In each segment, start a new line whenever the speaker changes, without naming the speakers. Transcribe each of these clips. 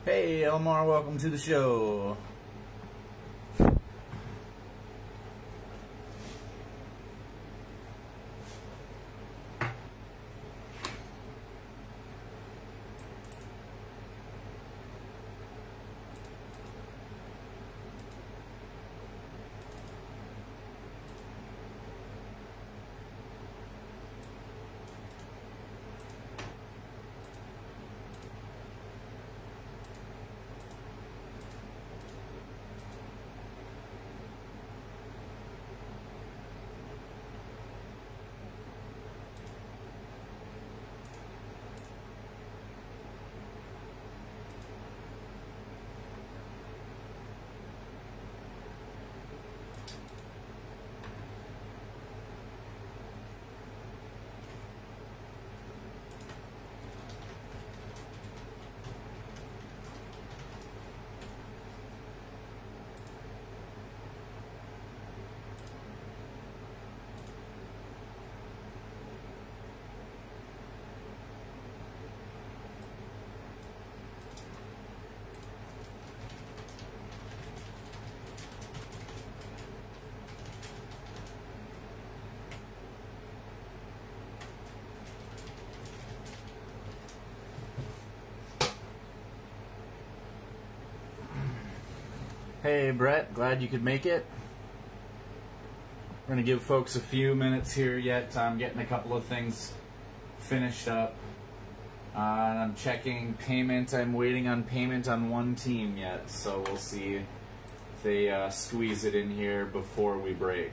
Hey Elmar, welcome to the show. Hey Brett, glad you could make it. We're going to give folks a few minutes here yet. I'm getting a couple of things finished up. And I'm checking payment. I'm waiting on payment on one team yet, so we'll see if they squeeze it in here before we break.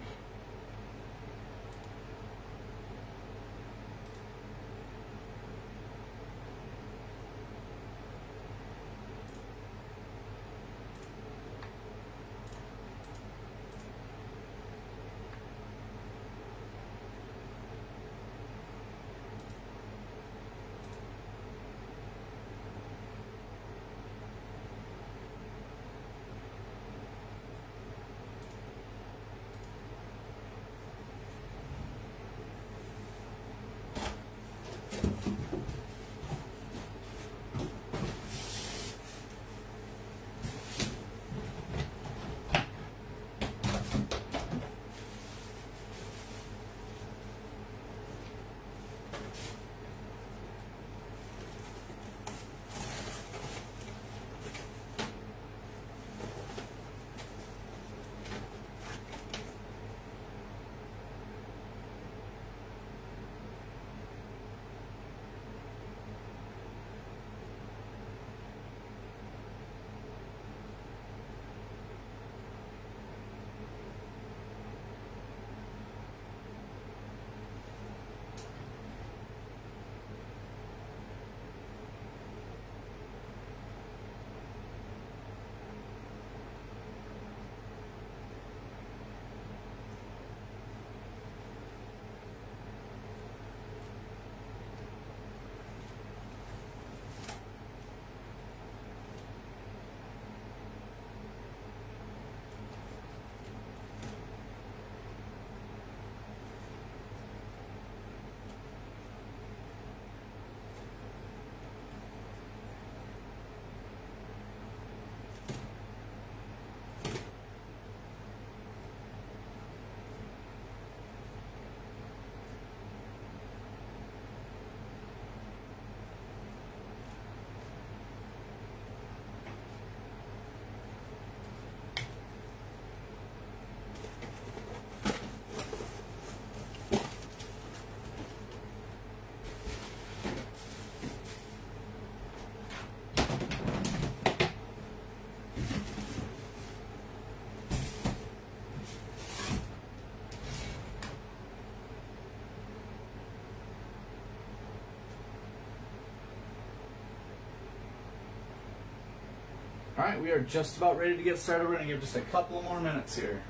All right, we are just about ready to get started. We're going to give just a couple more minutes here.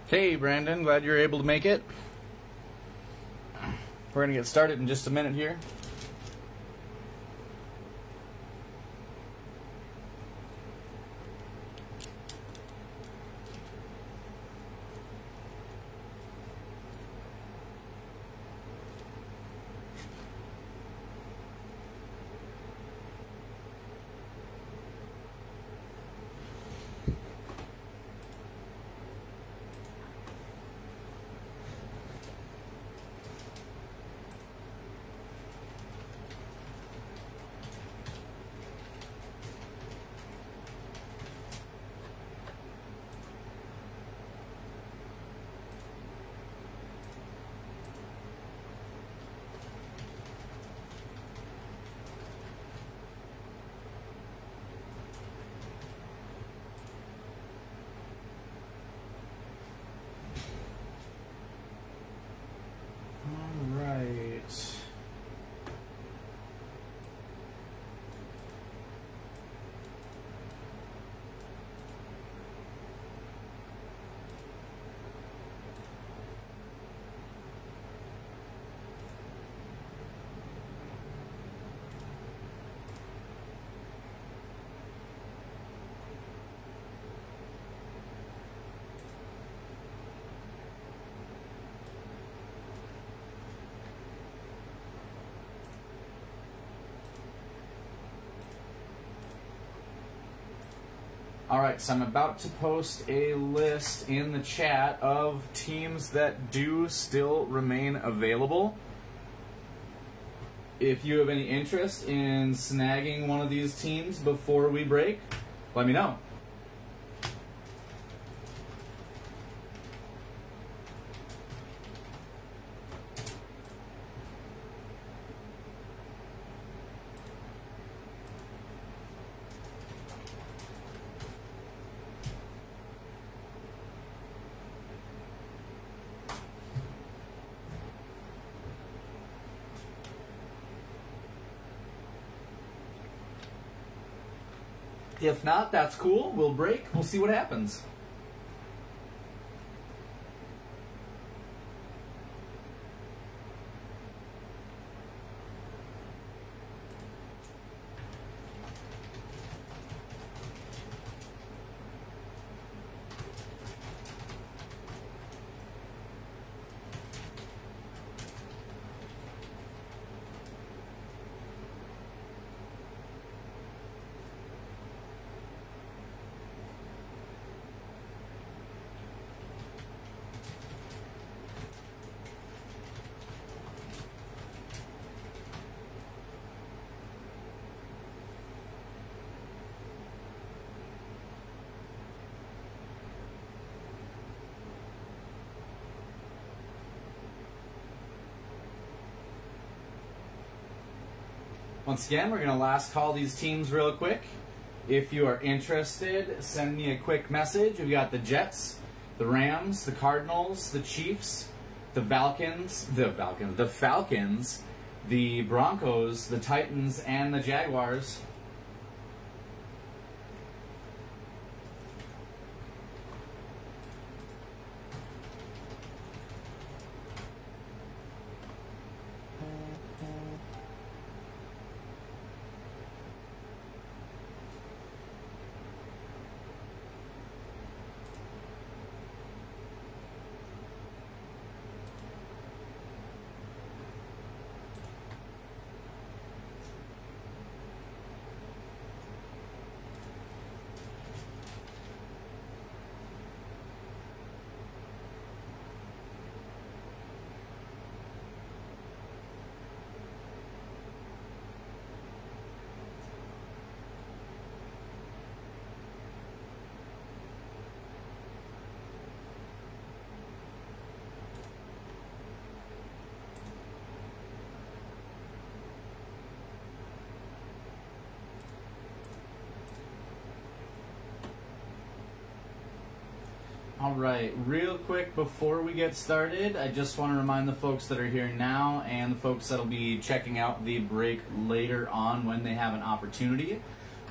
Hey, Brandon, glad you're able to make it. We're going to get started in just a minute here. Alright, so I'm about to post a list in the chat of teams that do still remain available. If you have any interest in snagging one of these teams before we break, let me know. If not, that's cool. We'll break. We'll see what happens. Once again, we're going to last call these teams real quick. If you are interested, send me a quick message. We've got the Jets, the Rams, the Cardinals, the Chiefs, the Falcons, the Broncos, the Titans, and the Jaguars. All right, real quick before we get started, I just want to remind the folks that are here now and the folks that will be checking out the break later on when they have an opportunity.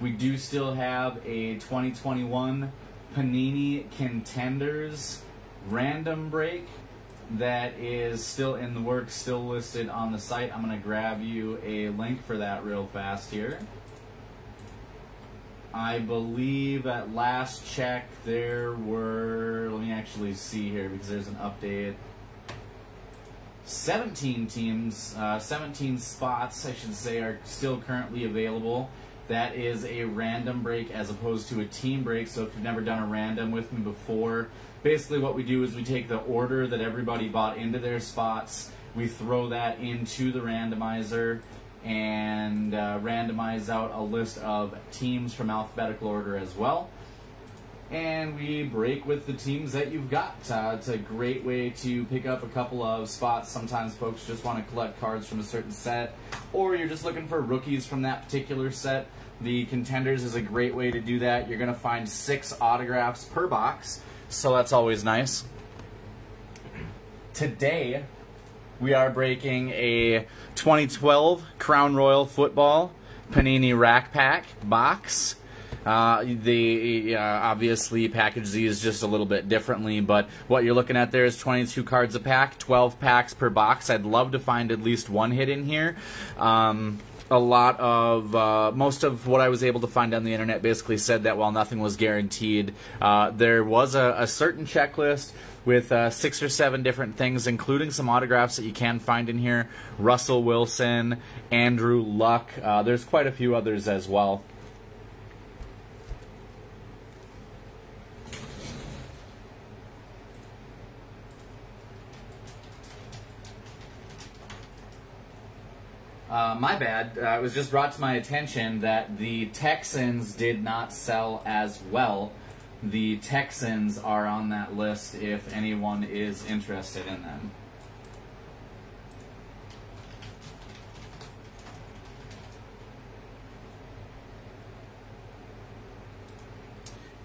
We do still have a 2021 Panini Contenders random break that is still in the works, still listed on the site. I'm going to grab you a link for that real fast here. I believe at last check there were, let me actually see here because there's an update. 17 teams, 17 spots, I should say, are still currently available. That is a random break as opposed to a team break. So if you've never done a random with me before, basically what we do is we take the order that everybody bought into their spots, we throw that into the randomizer, and randomize out a list of teams from alphabetical order as well. And we break with the teams that you've got. It's a great way to pick up a couple of spots. Sometimes folks just want to collect cards from a certain set, or you're just looking for rookies from that particular set. The Contenders is a great way to do that. You're going to find 6 autographs per box, so that's always nice. Today, we are breaking a 2012 Crown Royal Football Panini Rack Pack box. Obviously package these just a little bit differently, but what you're looking at there is 22 cards a pack, 12 packs per box. I'd love to find at least one hit in here. Most of what I was able to find on the internet basically said that while nothing was guaranteed, there was a certain checklist with 6 or 7 different things, including some autographs that you can find in here. Russell Wilson, Andrew Luck, there's quite a few others as well. My bad. It was just brought to my attention that the Texans did not sell as well. The Texans are on that list if anyone is interested in them.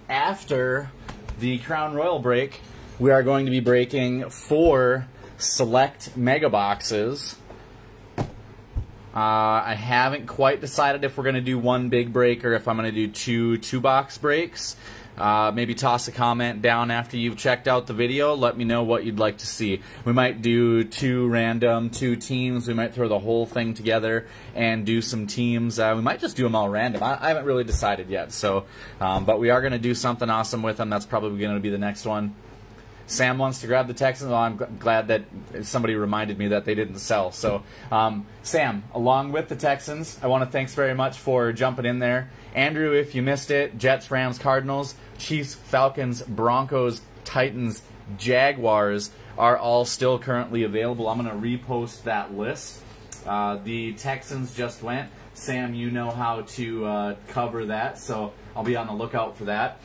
After the Crown Royal break, we are going to be breaking 4 select mega boxes. I haven't quite decided if we're going to do 1 big break or if I'm going to do 2 2-box breaks. Maybe toss a comment down after you've checked out the video. Let me know what you'd like to see. We might do 2 random, 2 teams. We might throw the whole thing together and do some teams. We might just do them all random. I haven't really decided yet. So, but we are going to do something awesome with them. That's probably going to be the next one. Sam wants to grab the Texans. Well, I'm glad that somebody reminded me that they didn't sell. So, Sam, along with the Texans, I want to thanks very much for jumping in there. Andrew, if you missed it, Jets, Rams, Cardinals, Chiefs, Falcons, Broncos, Titans, Jaguars are all still currently available. I'm going to repost that list. The Texans just went. Sam, you know how to cover that, so I'll be on the lookout for that.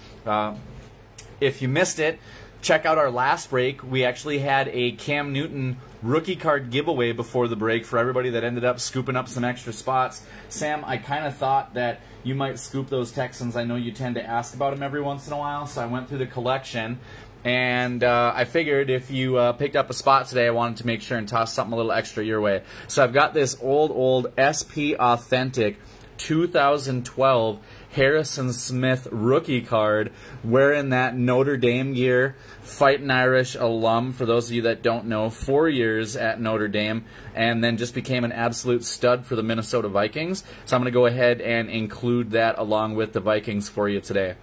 If you missed it, check out our last break. We actually had a Cam Newton rookie card giveaway before the break for everybody that ended up scooping up some extra spots. Sam, I kind of thought that you might scoop those Texans. I know you tend to ask about them every once in a while, so I went through the collection, and I figured if you picked up a spot today, I wanted to make sure and toss something a little extra your way. So I've got this old SP Authentic 2012 Harrison Smith rookie card, wearing that Notre Dame gear, Fighting Irish alum, for those of you that don't know, 4 years at Notre Dame, and then just became an absolute stud for the Minnesota Vikings. So I'm going to go ahead and include that along with the Vikings for you today.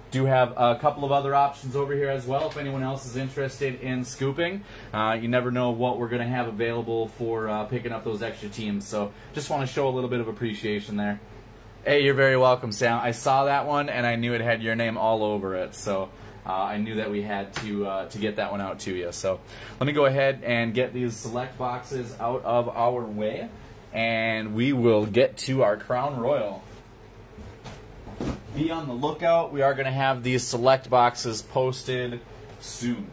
Do have a couple of other options over here as well if anyone else is interested in scooping. You never know what we're going to have available for picking up those extra teams, so just want to show a little bit of appreciation there. Hey, you're very welcome, Sam. I saw that one, and I knew it had your name all over it, so I knew that we had to get that one out to you. So let me go ahead and get these select boxes out of our way, and we will get to our Crown Royal. Be on the lookout. We are going to have these select boxes posted soon.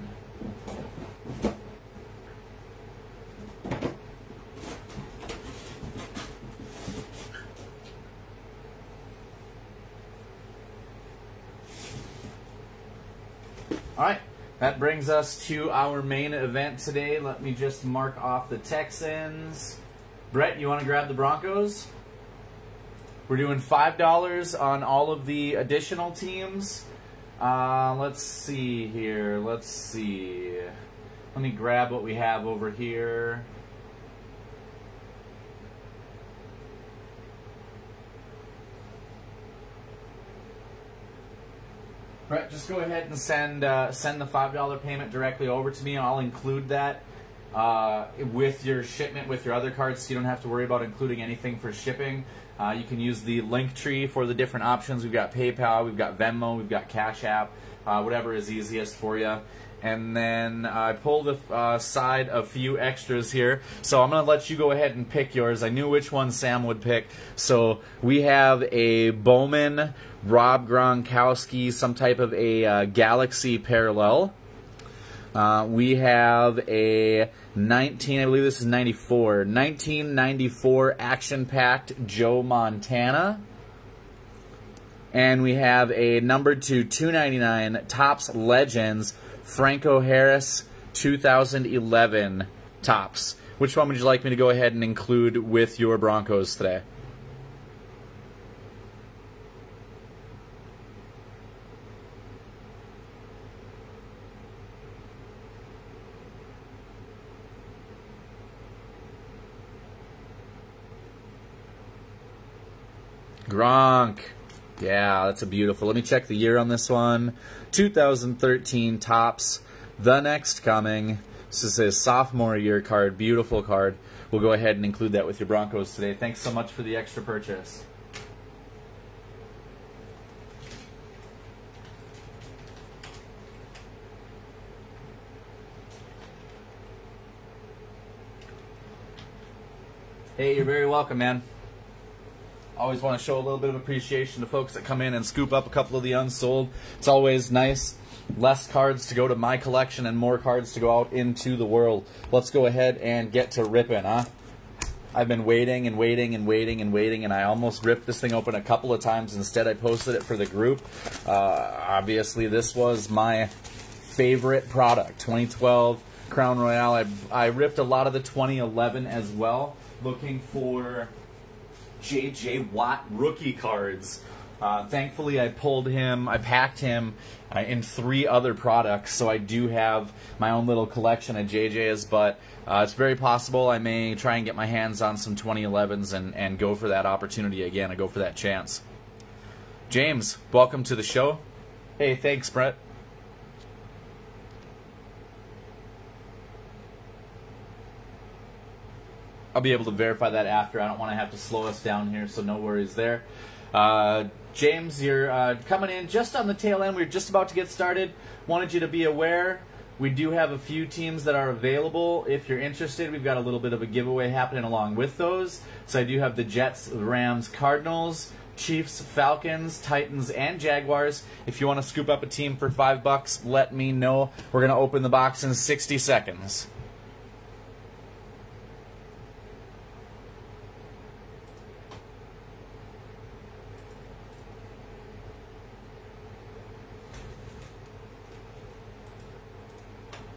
All right, that brings us to our main event today. Let me just mark off the Texans. Brett, you want to grab the Broncos? We're doing $5 on all of the additional teams. Let's see here. Let's see. Let me grab what we have over here. Brett, just go ahead and send the $5 payment directly over to me, and I'll include that with your shipment with your other cards, so you don't have to worry about including anything for shipping. You can use the link tree for the different options. We've got PayPal, we've got Venmo, we've got Cash App, whatever is easiest for you. And then I pulled aside a few extras here, so I'm going to let you go ahead and pick yours. I knew which one Sam would pick. So we have a Bowman, Rob Gronkowski, some type of a Galaxy parallel. We have a I believe this is 1994 action-packed Joe Montana. And we have a numbered to 299 Topps Legends Franco Harris 2011 Topps. Which one would you like me to go ahead and include with your Broncos today? Gronk. Yeah, that's a beautiful. Let me check the year on this one. 2013 Topps. The Next Coming. This is his sophomore year card. Beautiful card. We'll go ahead and include that with your Broncos today. Thanks so much for the extra purchase. Hey, you're very welcome, man. Always want to show a little bit of appreciation to folks that come in and scoop up a couple of the unsold. It's always nice. Less cards to go to my collection and more cards to go out into the world. Let's go ahead and get to ripping, huh? I've been waiting and waiting and waiting and waiting, and I almost ripped this thing open a couple of times. Instead, I posted it for the group. Obviously, this was my favorite product, 2012 Crown Royale. I ripped a lot of the 2011 as well, looking for J.J. Watt rookie cards. Thankfully, I packed him in 3 other products, so I do have my own little collection of JJ's, but it's very possible I may try and get my hands on some 2011s and go for that opportunity again, and go for that chance. James, welcome to the show. Hey, thanks, Brett. I'll be able to verify that after. I don't want to have to slow us down here, so no worries there. James, you're coming in just on the tail end. We're just about to get started. Wanted you to be aware, we do have a few teams that are available. If you're interested, we've got a little bit of a giveaway happening along with those. So I do have the Jets, the Rams, Cardinals, Chiefs, Falcons, Titans, and Jaguars. If you want to scoop up a team for $5, let me know. We're going to open the box in 60 seconds.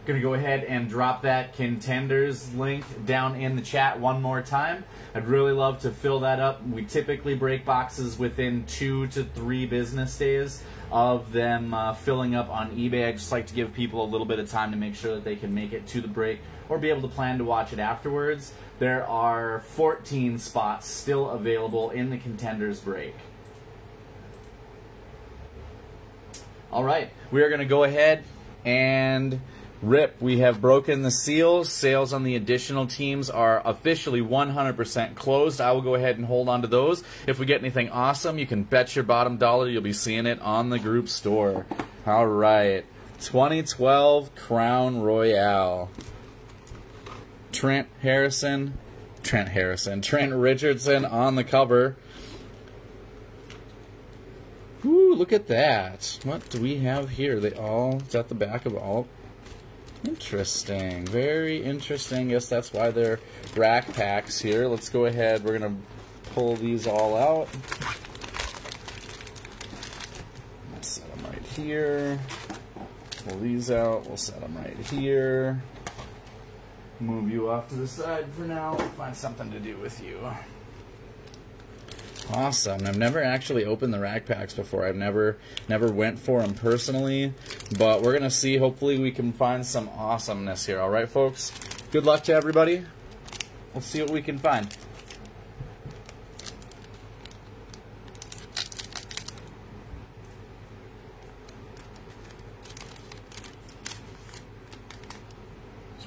Going to go ahead and drop that Contenders link down in the chat one more time. I'd really love to fill that up. We typically break boxes within 2 to 3 business days of them filling up on eBay. I just like to give people a little bit of time to make sure that they can make it to the break or be able to plan to watch it afterwards. There are 14 spots still available in the Contenders break. All right, we are going to go ahead and rip. We have broken the seals. Sales on the additional teams are officially 100% closed. I will go ahead and hold on to those. If we get anything awesome, you can bet your bottom dollar you'll be seeing it on the group store. All right. 2012 Crown Royale. Trent Richardson on the cover. Ooh, look at that. What do we have here? It's at the back of all. Interesting. Very interesting. Yes, that's why they're rack packs here. Let's go ahead. We're going to pull these all out. We'll set them right here. Pull these out. We'll set them right here. Move you off to the side for now. Find something to do with you. Awesome. I've never actually opened the rack packs before. I've never went for them personally, but we're going to see. Hopefully we can find some awesomeness here. All right, folks? Good luck to everybody. Let's see what we can find.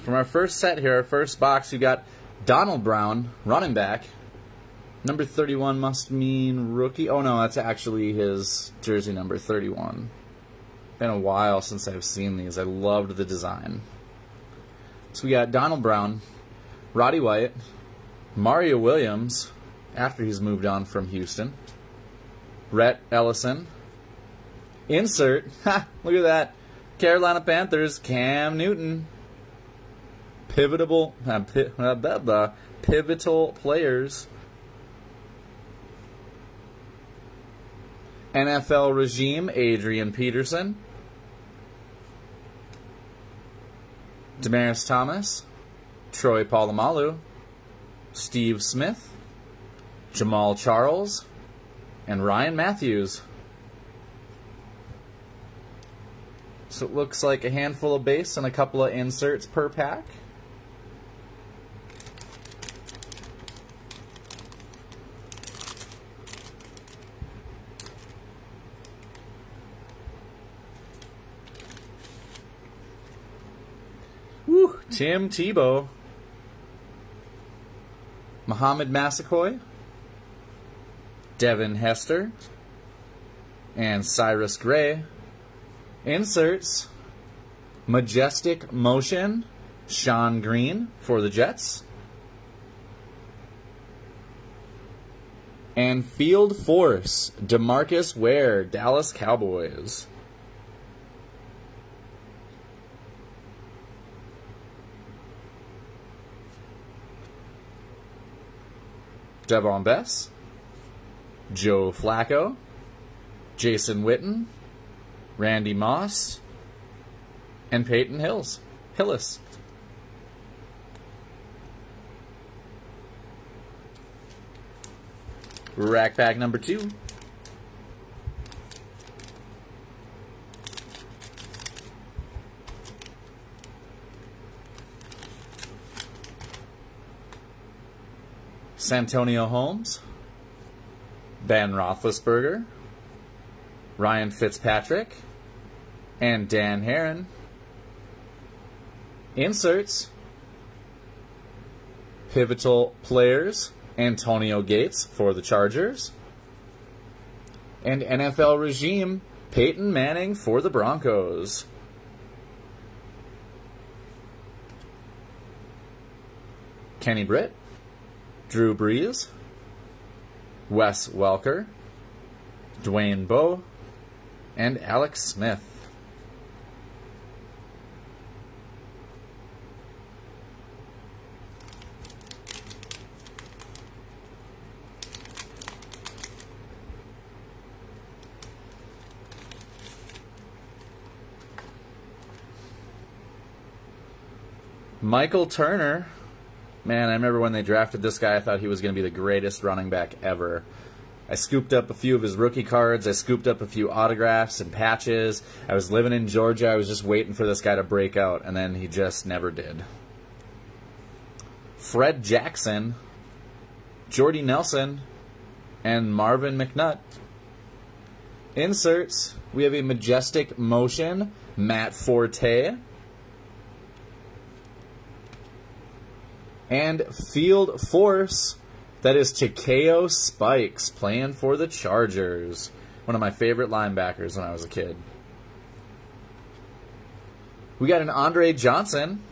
From our first set here, our first box, we got Donald Brown, running back. Number 31 must mean rookie. Oh, no, that's actually his jersey number, 31. Been a while since I've seen these. I loved the design. So we got Donald Brown, Roddy White, Mario Williams, after he's moved on from Houston, Rhett Ellison, insert, ha, look at that, Carolina Panthers, Cam Newton, pivotal players, NFL regime, Adrian Peterson, Demaryius Thomas, Troy Polamalu, Steve Smith, Jamal Charles, and Ryan Matthews. So it looks like a handful of base and a couple of inserts per pack. Woo, Tim Tebow, Muhammad Massaquoi, Devin Hester, and Cyrus Gray. Inserts, Majestic Motion, Sean Green for the Jets. And Field Force, DeMarcus Ware, Dallas Cowboys. Devon Bess, Joe Flacco, Jason Witten, Randy Moss, and Peyton Hillis. Rack pack number 2. Santonio Holmes, Ben Roethlisberger, Ryan Fitzpatrick, and Dan Herron. Inserts, pivotal players, Antonio Gates for the Chargers, and NFL regime, Peyton Manning for the Broncos. Kenny Britt, Drew Brees, Wes Welker, Dwayne Bowe, and Alex Smith. Michael Turner. Man, I remember when they drafted this guy, I thought he was going to be the greatest running back ever. I scooped up a few of his rookie cards. I scooped up a few autographs and patches. I was living in Georgia. I was just waiting for this guy to break out, and then he just never did. Fred Jackson, Jordy Nelson, and Marvin McNutt. Inserts, we have a Majestic Motion, Matt Forte, and Field Force, that is Takeo Spikes, playing for the Chargers. One of my favorite linebackers when I was a kid. We got an Andre Johnson,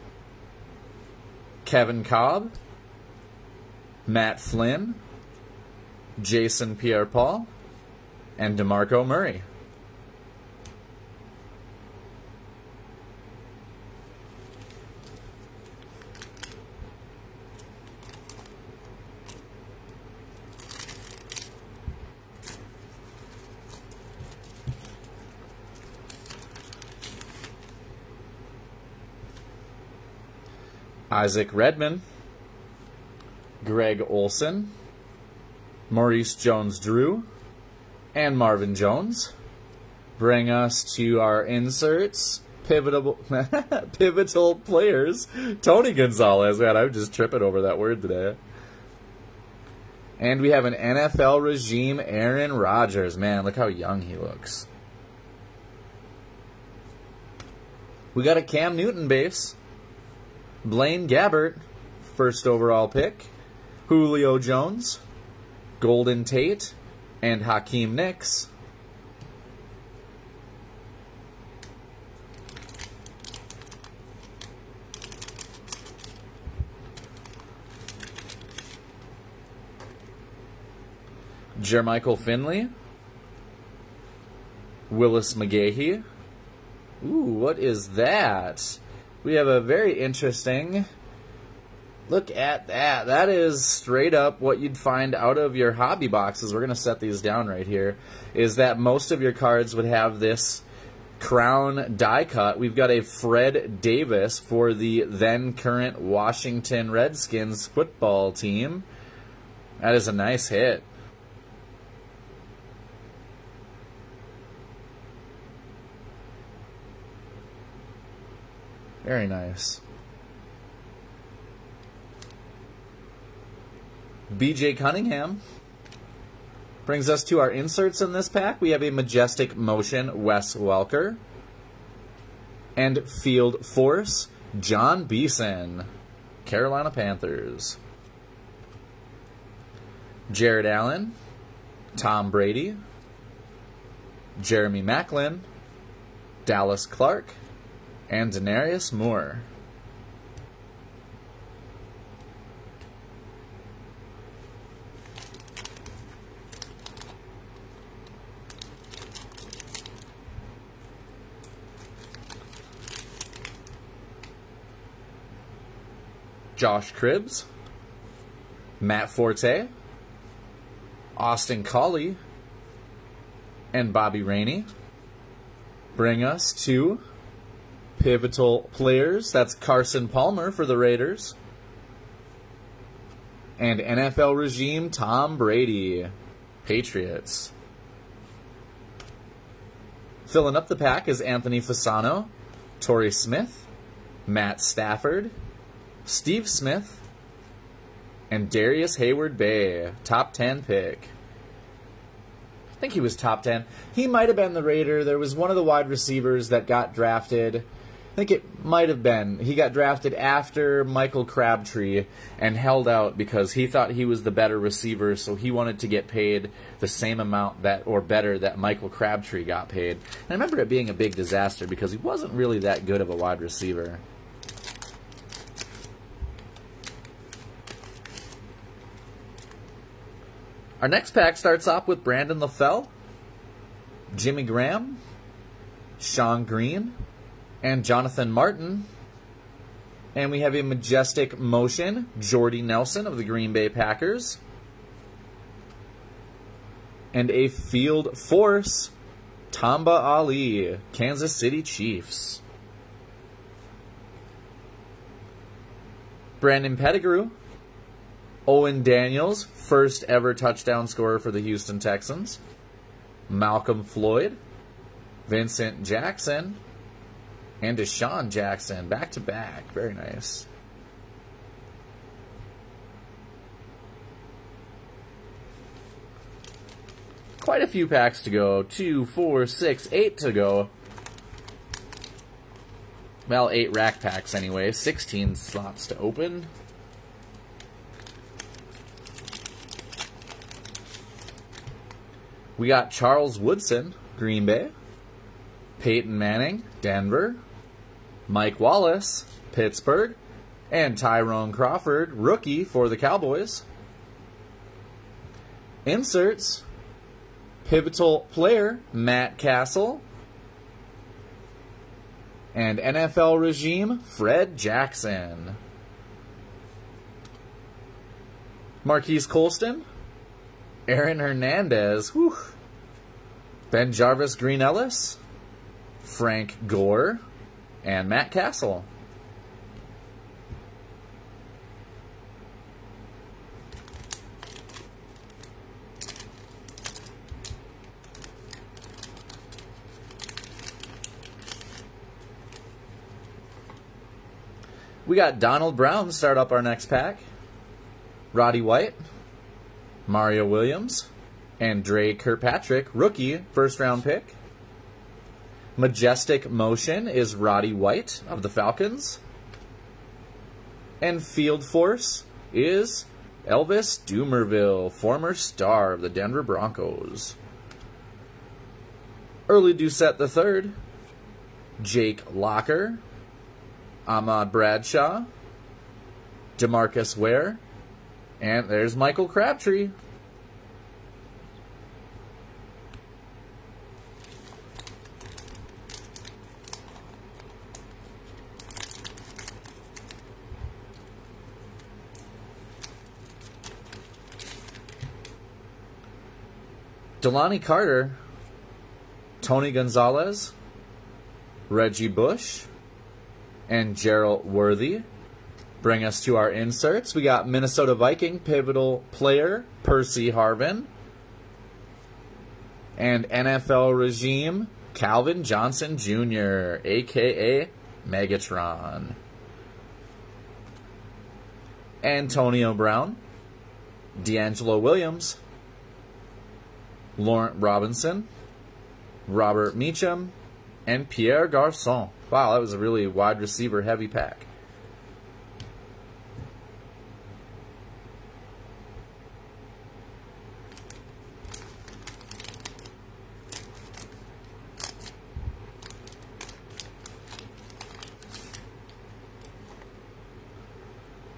Kevin Cobb, Matt Flynn, Jason Pierre-Paul, and DeMarco Murray. Isaac Redman, Greg Olson, Maurice Jones-Drew, and Marvin Jones. Bring us to our inserts. Pivotal players. Tony Gonzalez. Man, I'm just tripping over that word today. And we have an NFL regime, Aaron Rodgers. Man, look how young he looks. We got a Cam Newton base. Blaine Gabbert, first overall pick. Julio Jones, Golden Tate, and Hakeem Nicks. Jermichael Finley, Willis McGahee. Ooh, what is that? We have a very interesting... Look at that. That is straight up what you'd find out of your hobby boxes. We're going to set these down right here. Is that most of your cards would have this crown die cut. We've got a Fred Davis for the then current Washington Redskins football team. That is a nice hit. Very nice. BJ Cunningham brings us to our inserts in this pack. We have a Majestic Motion, Wes Welker. And Field Force, John Beeson, Carolina Panthers. Jared Allen, Tom Brady, Jeremy Maclin, Dallas Clark, and Denarius Moore. Josh Cribbs, Matt Forte, Austin Collie, and Bobby Rainey bring us to pivotal players. That's Carson Palmer for the Raiders. And NFL regime, Tom Brady, Patriots. Filling up the pack is Anthony Fasano, Torrey Smith, Matt Stafford, Steve Smith, and Darius Hayward-Bay, top 10 pick. I think he was top 10. He might have been the Raider. There was one of the wide receivers that got drafted. I think it might have been. He got drafted after Michael Crabtree and held out because he thought he was the better receiver, so he wanted to get paid the same amount that, or better, that Michael Crabtree got paid. And I remember it being a big disaster because he wasn't really that good of a wide receiver. Our next pack starts off with Brandon LaFell, Jimmy Graham, Sean Green, and Jonathan Martin. And we have a Majestic Motion, Jordy Nelson of the Green Bay Packers. And a Field Force, Tamba Ali, Kansas City Chiefs. Brandon Pettigrew, Owen Daniels, first ever touchdown scorer for the Houston Texans. Malcolm Floyd, Vincent Jackson, and Deshaun Jackson, back-to-back. Very nice. Quite a few packs to go. 2, 4, 6, 8 to go. Well, 8 rack packs anyway. 16 slots to open. We got Charles Woodson, Green Bay. Peyton Manning, Denver. Mike Wallace, Pittsburgh. And Tyrone Crawford, rookie for the Cowboys. Inserts. Pivotal player, Matt Castle. And NFL regime, Fred Jackson. Marquise Colston. Aaron Hernandez. Whew. Ben Jarvis Green Ellis. Frank Gore. And Matt Castle. We got Donald Brown start up our next pack. Roddy White, Mario Williams, and Dre Kirkpatrick, rookie, first-round pick. Majestic Motion is Roddy White of the Falcons. And Field Force is Elvis Dumervil, former star of the Denver Broncos. Early Doucette III, Jake Locker, Ahmad Bradshaw, DeMarcus Ware, and there's Michael Crabtree. Delani Carter, Tony Gonzalez, Reggie Bush, and Gerald Worthy bring us to our inserts. We got Minnesota Viking pivotal player Percy Harvin and NFL regime Calvin Johnson Jr., a.k.a. Megatron. Antonio Brown, D'Angelo Williams, Laurent Robinson, Robert Meacham, and Pierre Garçon. Wow, that was a really wide receiver heavy pack.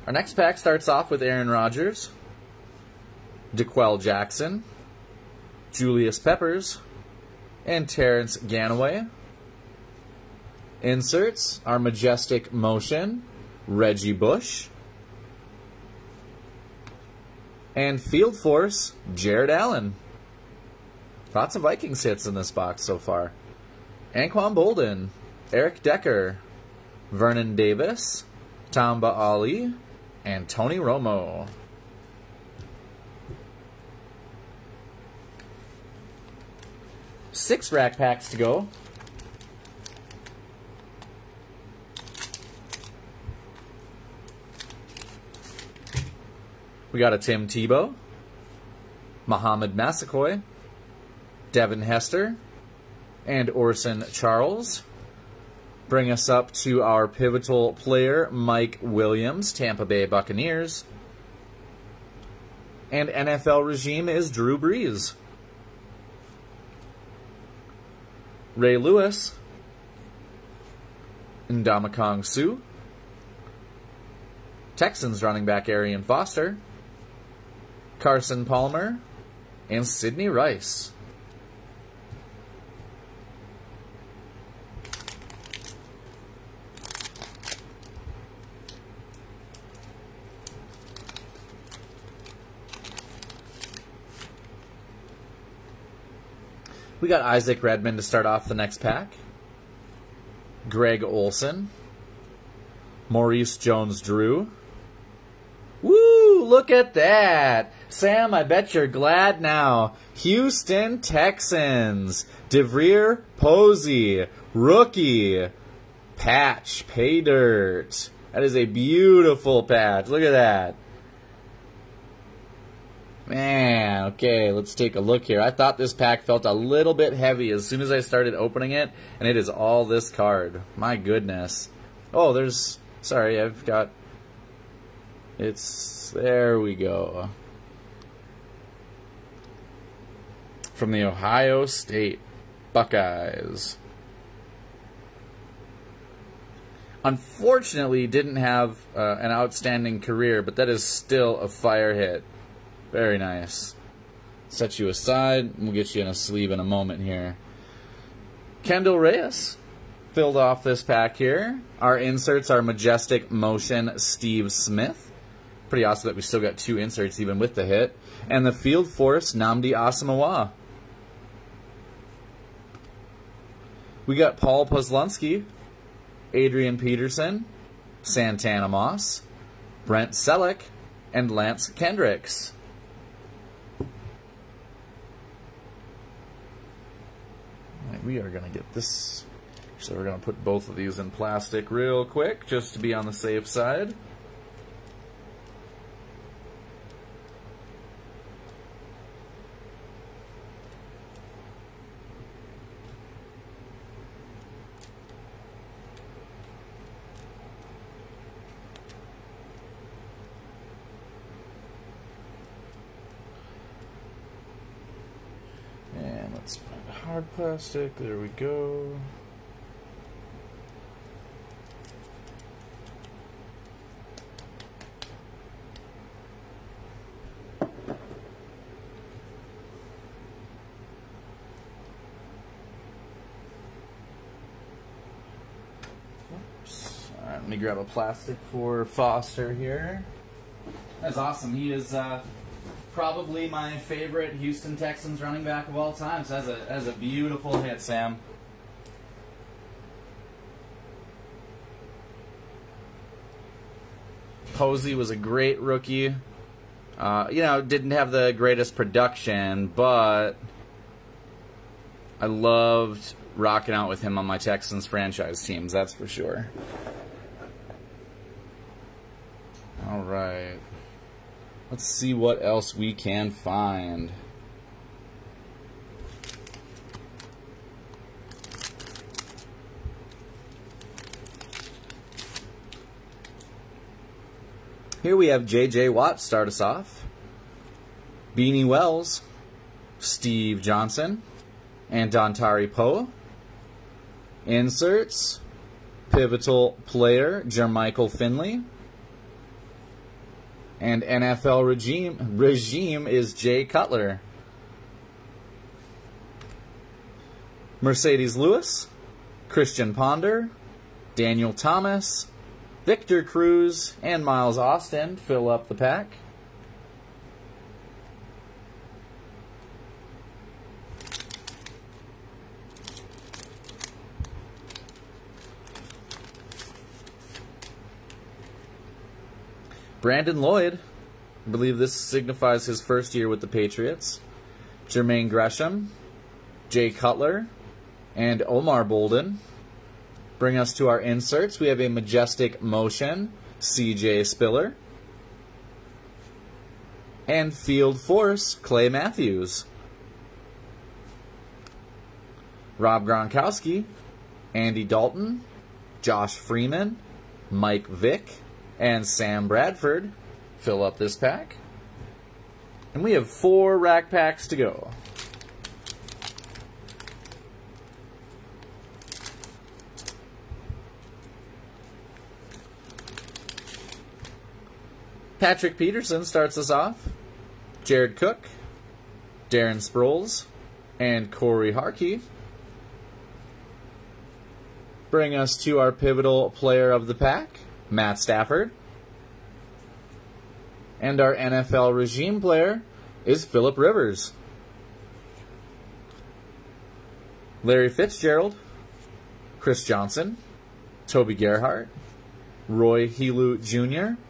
Our next pack starts off with Aaron Rodgers, DeQuell Jackson, Julius Peppers, and Terrence Ganaway. Inserts are Majestic Motion, Reggie Bush, and Field Force, Jared Allen. Lots of Vikings hits in this box so far. Anquan Bolden, Eric Decker, Vernon Davis, Tamba Ali, and Tony Romo. Six rack packs to go. We got a Tim Tebow, Muhammad Massaquoi, Devin Hester, and Orson Charles. Bring us up to our pivotal player, Mike Williams, Tampa Bay Buccaneers. And NFL regime is Drew Brees. Ray Lewis, Ndamukong Suh, Texans running back Arian Foster, Carson Palmer, and Sidney Rice. We got Isaac Redmond to start off the next pack. Greg Olson. Maurice Jones-Drew. Woo! Look at that! Sam, I bet you're glad now. Houston Texans. DeVrier Posey. Rookie. Patch. Pay dirt. That is a beautiful patch. Look at that. Man, okay, let's take a look here. I thought this pack felt a little bit heavy as soon as I started opening it, and it is all this card. My goodness. Oh, there's... Sorry, I've got... It's... There we go. From the Ohio State Buckeyes. Unfortunately, didn't have an outstanding career, but that is still a fire hit. Very nice. Set you aside. We'll get you in a sleeve in a moment here. Kendall Reyes filled off this pack here. Our inserts are Majestic Motion Steve Smith. Pretty awesome that we still got two inserts even with the hit. And the Field Force Nnamdi Asomugha. We got Paul Posluszny, Adrian Peterson, Santana Moss, Brent Selleck, and Lance Kendricks. We are going to get this So we're going to put both of these in plastic real quick, just to be on the safe side. And let's find a hard plastic. There we go. Let me grab a plastic for Foster here. That's awesome. He is probably my favorite Houston Texans running back of all time. So that's a beautiful hit, Sam. Posey was a great rookie. You know, didn't have the greatest production, but I loved rocking out with him on my Texans franchise teams, that's for sure. All right. Let's see what else we can find. Here we have J.J. Watt start us off. Beanie Wells, Steve Johnson, and Dontari Poe. Inserts, pivotal player Jermichael Finley. And NFL regime is Jay Cutler. Mercedes Lewis, Christian Ponder, Daniel Thomas, Victor Cruz, and Miles Austin fill up the pack. Brandon Lloyd, I believe this signifies his first year with the Patriots. Jermaine Gresham, Jay Cutler, and Omar Bolden. Bring us to our inserts. We have a Majestic Motion, C.J. Spiller. And Field Force, Clay Matthews. Rob Gronkowski, Andy Dalton, Josh Freeman, Mike Vick, and Sam Bradford fill up this pack. And we have 4 rack packs to go. Patrick Peterson starts us off. Jared Cook, Darren Sproles, and Corey Harkey. Bring us to our pivotal player of the pack, Matt Stafford. And our NFL regime player is Phillip Rivers. Larry Fitzgerald, Chris Johnson, Toby Gerhart, Roy Helu Jr.,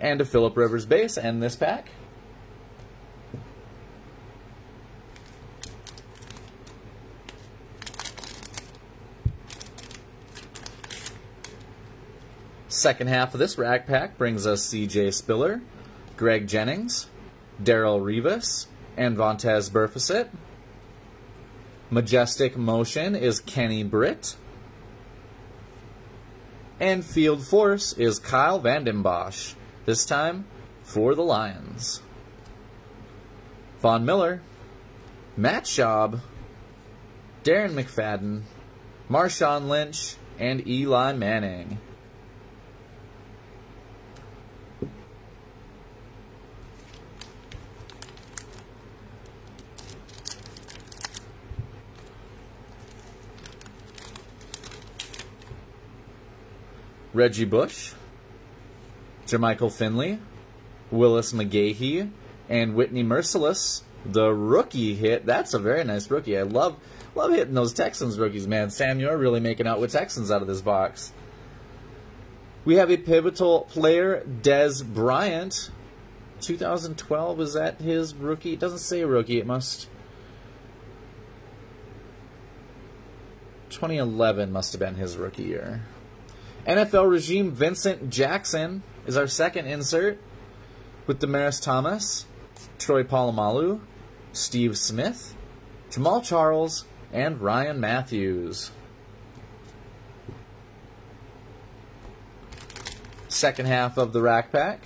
and a Phillip Rivers base and this pack. Second half of this rack pack brings us C.J. Spiller, Greg Jennings, Darrelle Revis, and Vontaze Burfict. Majestic Motion is Kenny Britt. And Field Force is Kyle Vanden Bosch, this time for the Lions. Von Miller, Matt Schaub, Darren McFadden, Marshawn Lynch, and Eli Manning. Reggie Bush, Jermichael Finley, Willis McGahee, and Whitney Merciless, the rookie hit. That's a very nice rookie. I love hitting those Texans rookies, man. Sam, you're really making out with Texans out of this box. We have a pivotal player, Dez Bryant. 2012, is that his rookie? It doesn't say rookie. It must... 2011 must have been his rookie year. NFL regime, Vincent Jackson is our second insert, with Demaryius Thomas, Troy Polamalu, Steve Smith, Jamal Charles, and Ryan Matthews. Second half of the rack pack.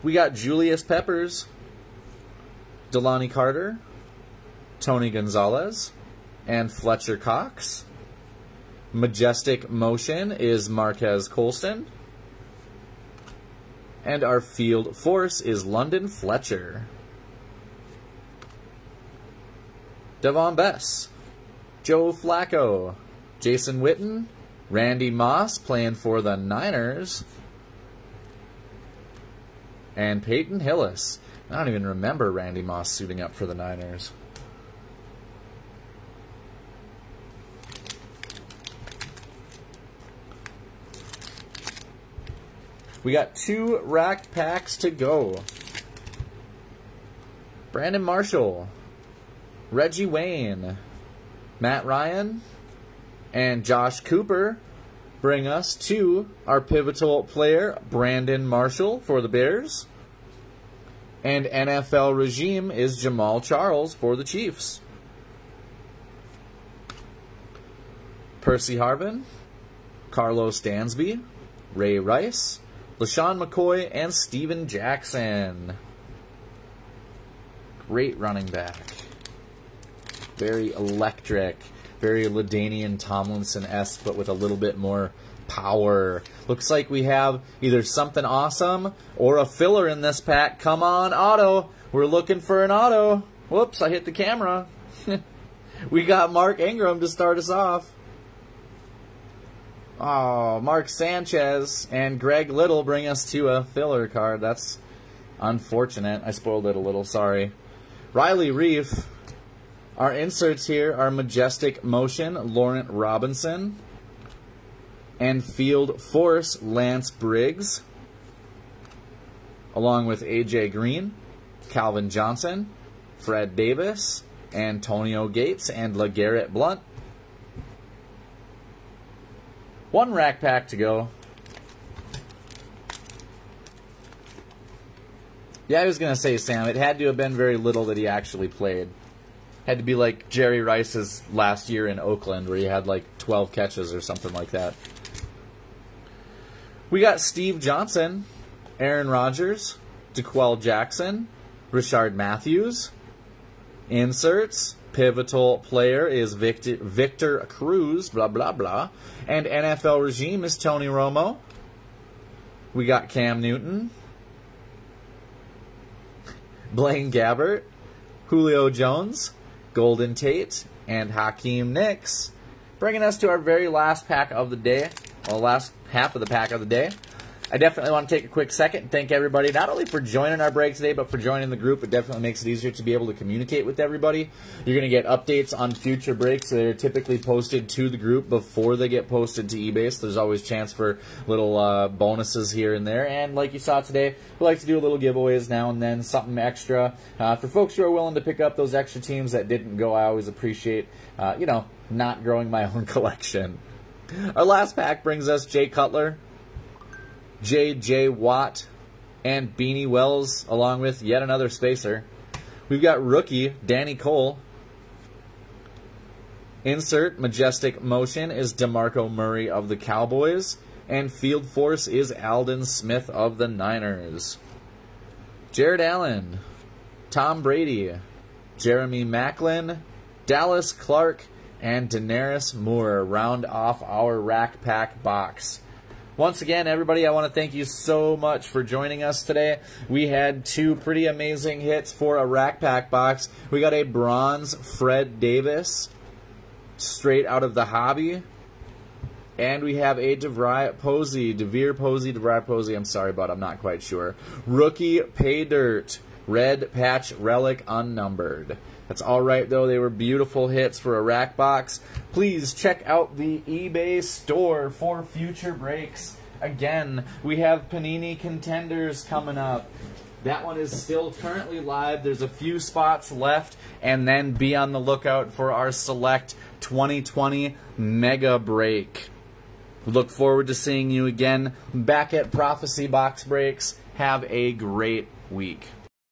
We got Julius Peppers, Delani Carter, Tony Gonzalez, and Fletcher Cox. Majestic Motion is Marquez Colston. And our Field Force is London Fletcher. Devon Bess, Joe Flacco, Jason Witten, Randy Moss playing for the Niners, and Peyton Hillis. I don't even remember Randy Moss suiting up for the Niners. We got 2 rack packs to go. Brandon Marshall, Reggie Wayne, Matt Ryan, and Josh Cooper bring us to our pivotal player, Brandon Marshall for the Bears. And NFL regime is Jamal Charles for the Chiefs. Percy Harvin, Carlos Dansby, Ray Rice, LaShawn McCoy, and Steven Jackson. Great running back. Very electric. Very LaDainian Tomlinson-esque, but with a little bit more power. Looks like we have either something awesome or a filler in this pack. Come on, auto. We're looking for an auto. Whoops, I hit the camera. We got Mark Ingram to start us off. Oh, Mark Sanchez and Greg Little bring us to a filler card. That's unfortunate. I spoiled it a little, sorry. Riley Reef. Our inserts here are Majestic Motion, Laurent Robinson, and Field Force, Lance Briggs, along with A.J. Green, Calvin Johnson, Fred Davis, Antonio Gates, and LeGarrette Blount. 1 rack pack to go. Yeah, I was going to say, Sam, it had to have been very little that he actually played. Had to be like Jerry Rice's last year in Oakland, where he had like 12 catches or something like that. We got Steve Johnson, Aaron Rodgers, DeQuell Jackson, Richard Matthews. Inserts. Pivotal player is Victor Cruz, blah, blah, blah. And NFL regime is Tony Romo. We got Cam Newton, Blaine Gabbert, Julio Jones, Golden Tate, and Hakeem Nicks, bringing us to our very last pack of the day, or last half of the pack of the day. I definitely want to take a quick second and thank everybody, not only for joining our break today, but for joining the group. It definitely makes it easier to be able to communicate with everybody. You're going to get updates on future breaks. They're typically posted to the group before they get posted to eBay, so there's always chance for little bonuses here and there. And like you saw today, we like to do a little giveaways now and then, something extra. For folks who are willing to pick up those extra teams that didn't go, I always appreciate, not growing my own collection. Our last pack brings us Jay Cutler, J.J. Watt, and Beanie Wells, along with yet another spacer. We've got rookie Danny Cole. Insert Majestic Motion is DeMarco Murray of the Cowboys, and Field Force is Aldon Smith of the Niners. Jared Allen, Tom Brady, Jeremy Maclin, Dallas Clark, and Daenerys Moore round off our rack pack box. Once again, everybody, I want to thank you so much for joining us today. We had 2 pretty amazing hits for a rack pack box. We got a bronze Fred Davis, straight out of the hobby. And we have a DeVry Posey, I'm sorry, but I'm not quite sure. Rookie Pay Dirt, red patch relic unnumbered. That's all right, though. They were beautiful hits for a rack box. Please check out the eBay store for future breaks. Again, we have Panini Contenders coming up. That one is still currently live. There's a few spots left, and then be on the lookout for our Select 2020 Mega Break. We look forward to seeing you again back at Prophecy Box Breaks. Have a great week.